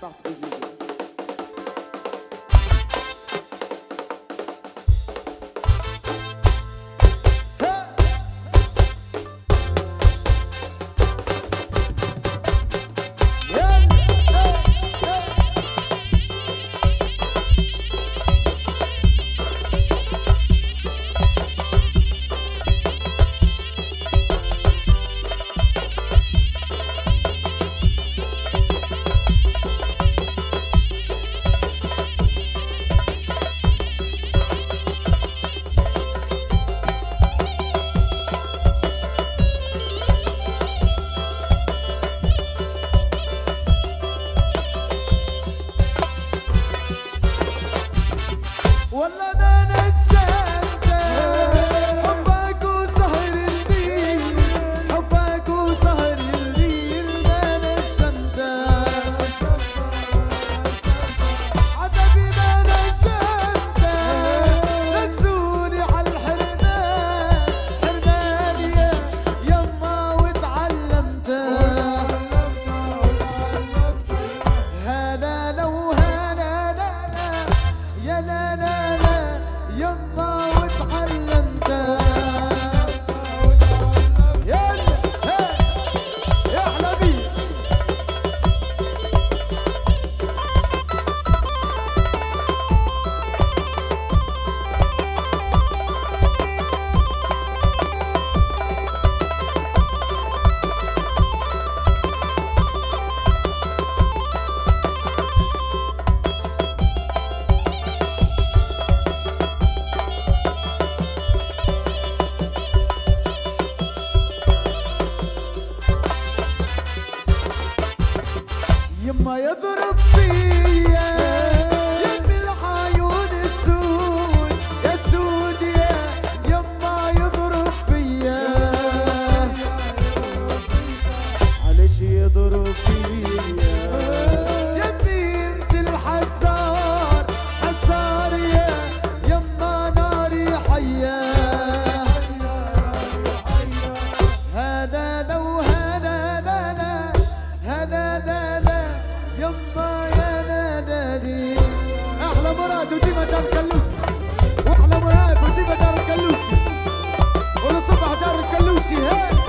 تحت بزيدو. والله ما نتشتت حبك وسهر الليل، حبك وسهر الليل ما نتشتت عتبي ما نتشتت نسوني عالحرمان حرمان يا يما وتعلمت هلا لو هلا لا يا لا لا لا يما وتعلمت يلا يا حلبي يما يضرب فيا يم العيون السود يا سود يا يما يضرب فيا علش يضرب فيا يمي انت الحزار حزار يا يما ناري حيا هلا لو هلا لا لا هلا لا لا يما يا نادي احلى مراد وديما دار الكلوسي واحلى مراد وديما دار الكلوسي ولصبح دار الكلوسي هاي